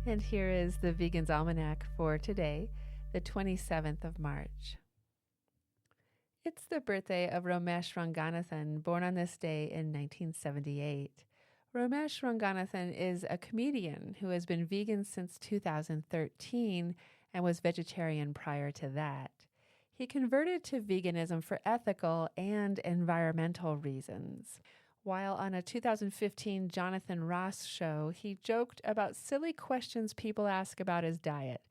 And here is the Vegan's Almanac for today, the 27th of March. It's the birthday of Romesh Ranganathan, born on this day in 1978. Romesh Ranganathan is a comedian who has been vegan since 2013 and was vegetarian prior to that. He converted to veganism for ethical and environmental reasons. While on a 2015 Jonathan Ross show, he joked about silly questions people ask about his diet,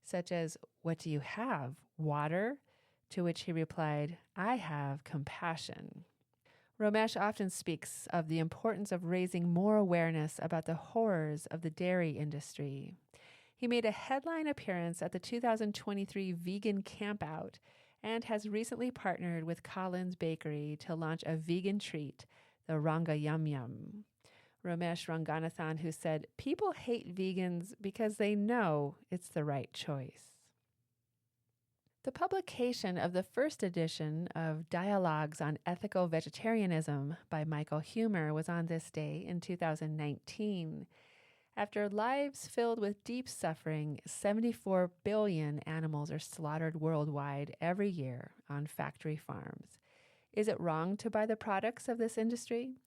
such as, "What do you have? Water?" To which he replied, "I have compassion." Romesh often speaks of the importance of raising more awareness about the horrors of the dairy industry. He made a headline appearance at the 2023 Vegan Campout and has recently partnered with Collins Bakery to launch a vegan treat, the Ranga Yum Yum. Romesh Ranganathan, who said, "People hate vegans because they know it's the right choice." The publication of the first edition of Dialogues on Ethical Vegetarianism by Michael Huemer was on this day in 2019. After lives filled with deep suffering, 74 billion animals are slaughtered worldwide every year on factory farms. Is it wrong to buy the products of this industry?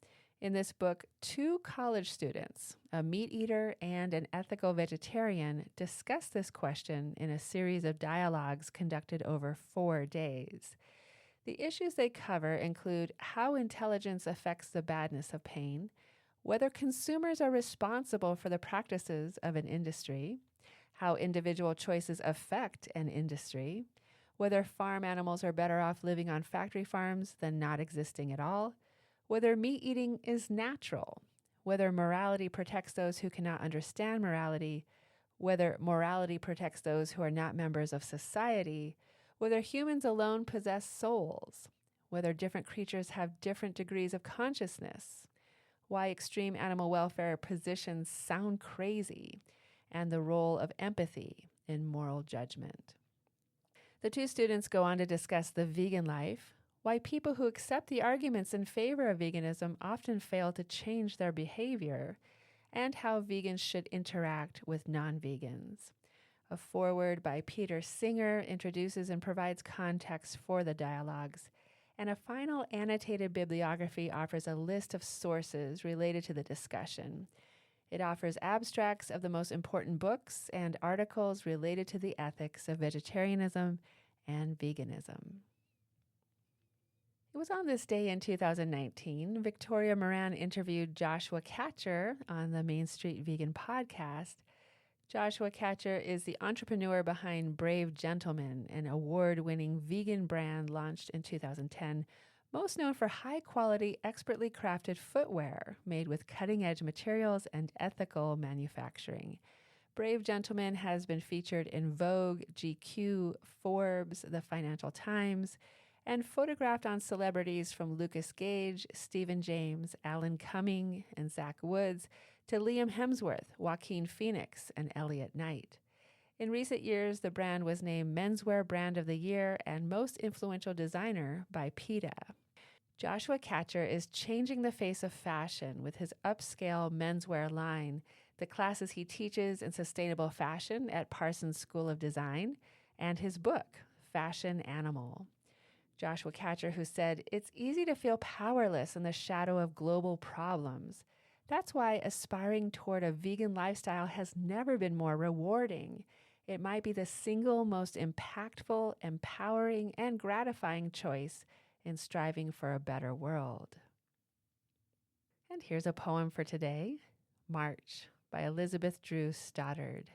In this book, two college students, a meat eater and an ethical vegetarian, discuss this question in a series of dialogues conducted over 4 days. The issues they cover include how intelligence affects the badness of pain, whether consumers are responsible for the practices of an industry, how individual choices affect an industry, whether farm animals are better off living on factory farms than not existing at all, whether meat eating is natural, whether morality protects those who cannot understand morality, whether morality protects those who are not members of society, whether humans alone possess souls, whether different creatures have different degrees of consciousness, why extreme animal welfare positions sound crazy, and the role of empathy in moral judgment. The two students go on to discuss the vegan life, why people who accept the arguments in favor of veganism often fail to change their behavior, and how vegans should interact with non-vegans. A foreword by Peter Singer introduces and provides context for the dialogues, and a final annotated bibliography offers a list of sources related to the discussion. It offers abstracts of the most important books and articles related to the ethics of vegetarianism and veganism. It was on this day in 2019, Victoria Moran interviewed Joshua Katcher on the Main Street Vegan podcast. Joshua Katcher is the entrepreneur behind Brave Gentleman, an award-winning vegan brand launched in 2010, most known for high-quality, expertly crafted footwear made with cutting-edge materials and ethical manufacturing. Brave Gentleman has been featured in Vogue, GQ, Forbes, The Financial Times, and photographed on celebrities from Lucas Gage, Stephen James, Alan Cumming, and Zach Woods to Liam Hemsworth, Joaquin Phoenix, and Elliot Knight. In recent years, the brand was named Menswear Brand of the Year and Most Influential Designer by PETA. Joshua Katcher is changing the face of fashion with his upscale menswear line, the classes he teaches in sustainable fashion at Parsons School of Design, and his book, Fashion Animal. Joshua Katcher, who said, "It's easy to feel powerless in the shadow of global problems. That's why aspiring toward a vegan lifestyle has never been more rewarding. It might be the single most impactful, empowering, and gratifying choice in striving for a better world." And here's a poem for today, March, by Elizabeth Drew Stoddard.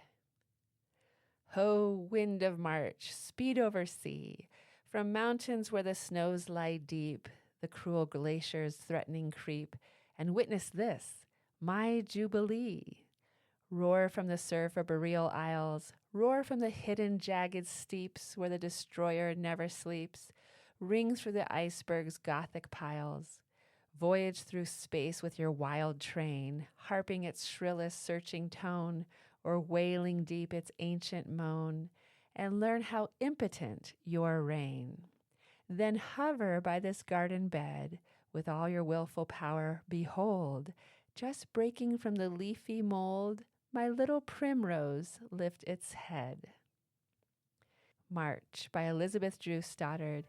Ho, wind of March, speed over sea, from mountains where the snows lie deep, the cruel glaciers threatening creep, and witness this, my jubilee. Roar from the surf or boreal isles, roar from the hidden jagged steeps where the destroyer never sleeps, ring through the iceberg's Gothic piles. Voyage through space with your wild train, harping its shrillest searching tone, or wailing deep its ancient moan, and learn how impotent your reign. Then hover by this garden bed, with all your willful power, behold, just breaking from the leafy mold, My little primrose lift its head. March by Elizabeth Drew Stoddard.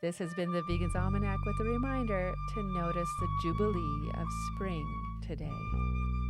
This has been the Vegan's Almanac with a reminder to notice the jubilee of spring today.